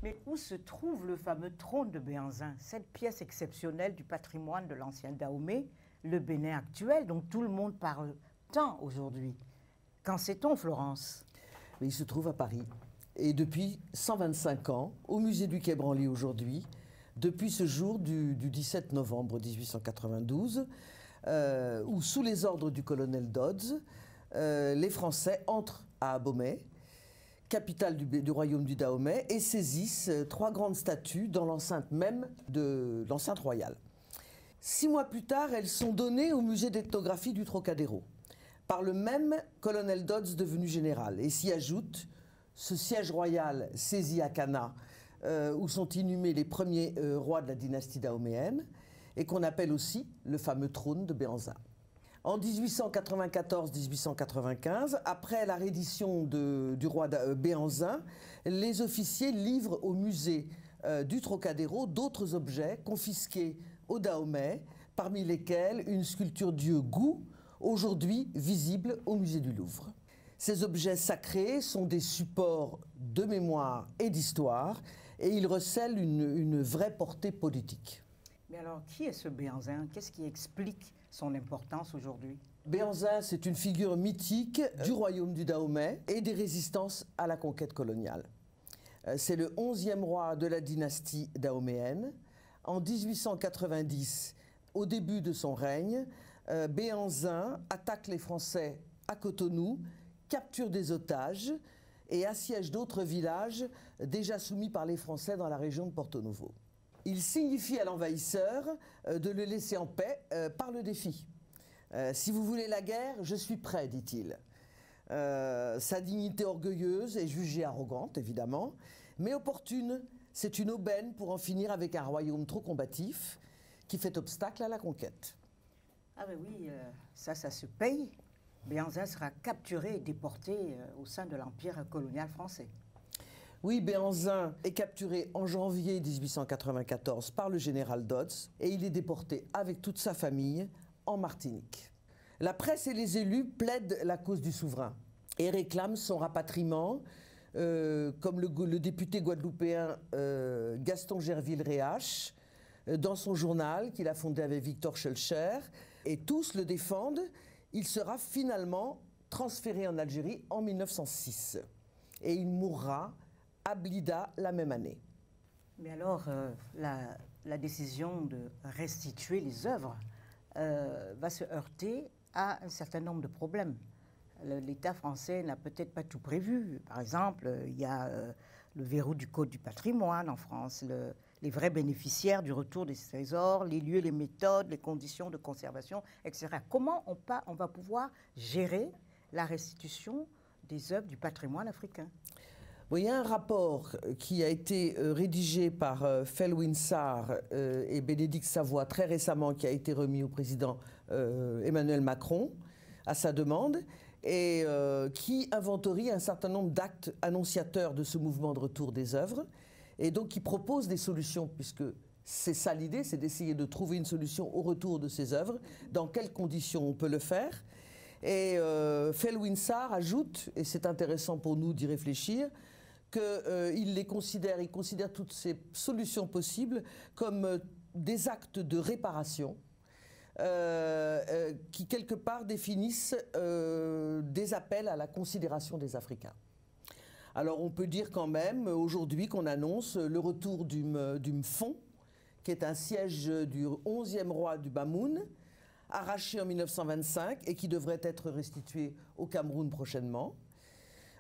Mais où se trouve le fameux trône de Béhanzin, cette pièce exceptionnelle du patrimoine de l'ancien Dahomey, le Bénin actuel, dont tout le monde parle tant aujourd'hui? Qu'en sait-on, Florence? Mais il se trouve à Paris. Et depuis 125 ans, au musée du Quai Branly aujourd'hui, depuis ce jour du 17 novembre 1892, où sous les ordres du colonel Dodds, les Français entrent à Abomey, capitale du royaume du Dahomey, et saisissent 3 grandes statues dans l'enceinte même de l'enceinte royale. 6 mois plus tard, elles sont données au musée d'ethnographie du Trocadéro, par le même colonel Dodds devenu général, et s'y ajoute ce siège royal saisi à Cana, où sont inhumés les premiers rois de la dynastie dahoméenne, et qu'on appelle aussi le fameux trône de Béhanzin. En 1894-1895, après la reddition du roi Béhanzin, les officiers livrent au musée du Trocadéro d'autres objets confisqués au Dahomey, parmi lesquels une sculpture dieu Gou, aujourd'hui visible au musée du Louvre. Ces objets sacrés sont des supports de mémoire et d'histoire, et ils recèlent une vraie portée politique. Mais alors, qui est ce Béhanzin? Qu'est-ce qui explique son importance aujourd'hui? Béhanzin, c'est une figure mythique du royaume du Dahomey et des résistances à la conquête coloniale. C'est le 11e roi de la dynastie dahoméenne. En 1890, au début de son règne, Béhanzin attaque les Français à Cotonou, capture des otages et assiège d'autres villages déjà soumis par les Français dans la région de Porto Novo. Il signifie à l'envahisseur de le laisser en paix par le défi. Si vous voulez la guerre, je suis prêt, dit-il. Sa dignité orgueilleuse est jugée arrogante, évidemment, mais opportune. C'est une aubaine pour en finir avec un royaume trop combatif qui fait obstacle à la conquête. Ah ben oui, ça se paye. Béhanzin sera capturé et déporté au sein de l'Empire colonial français. Oui, Béhanzin est capturé en janvier 1894 par le général Dodds et il est déporté avec toute sa famille en Martinique. La presse et les élus plaident la cause du souverain et réclament son rapatriement, comme le député guadeloupéen Gaston Gerville-Réache, dans son journal qu'il a fondé avec Victor Schœlcher, et tous le défendent. Il sera finalement transféré en Algérie en 1906 et il mourra à Blida la même année. Mais alors, la décision de restituer les œuvres va se heurter à un certain nombre de problèmes. L'État français n'a peut-être pas tout prévu. Par exemple, il y a le verrou du Code du patrimoine en France, les vrais bénéficiaires du retour des trésors, les lieux, les méthodes, les conditions de conservation, etc. Comment on va pouvoir gérer la restitution des œuvres du patrimoine africain? Bon, il y a un rapport qui a été rédigé par Felwine Sarr et Bénédicte Savoy très récemment, qui a été remis au président Emmanuel Macron à sa demande, et qui inventorie un certain nombre d'actes annonciateurs de ce mouvement de retour des œuvres, et donc qui propose des solutions, puisque c'est ça l'idée, c'est d'essayer de trouver une solution au retour de ces œuvres, dans quelles conditions on peut le faire. Et Felwine Sarr ajoute, et c'est intéressant pour nous d'y réfléchir, qu'il considère toutes ces solutions possibles comme des actes de réparation qui, quelque part, définissent des appels à la considération des Africains. Alors, on peut dire quand même, aujourd'hui, qu'on annonce le retour du Mfon, qui est un siège du 11e roi du Bamoun, arraché en 1925 et qui devrait être restitué au Cameroun prochainement.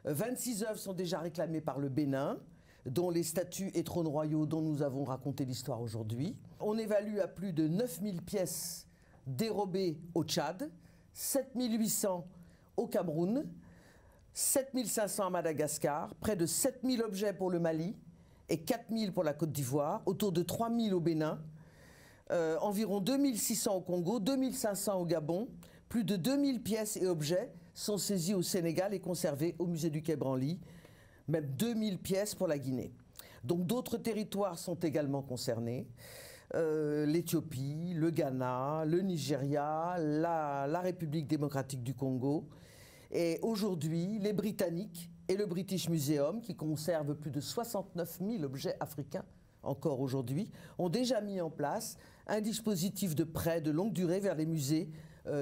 26 œuvres sont déjà réclamées par le Bénin, dont les statues et trônes royaux dont nous avons raconté l'histoire aujourd'hui. On évalue à plus de 9000 pièces dérobées au Tchad, 7800 au Cameroun, 7500 à Madagascar, près de 7000 objets pour le Mali et 4000 pour la Côte d'Ivoire, autour de 3000 au Bénin, environ 2600 au Congo, 2500 au Gabon, plus de 2000 pièces et objets sont saisis au Sénégal et conservés au musée du Quai Branly, même 2000 pièces pour la Guinée. Donc d'autres territoires sont également concernés, l'Éthiopie, le Ghana, le Nigeria, la République démocratique du Congo. Et aujourd'hui, les Britanniques et le British Museum, qui conserve plus de 69 000 objets africains encore aujourd'hui, ont déjà mis en place un dispositif de prêt de longue durée vers les musées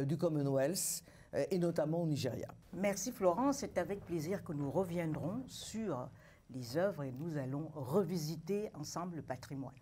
du Commonwealth, et notamment au Nigeria. Merci Florence, c'est avec plaisir que nous reviendrons sur les œuvres et nous allons revisiter ensemble le patrimoine.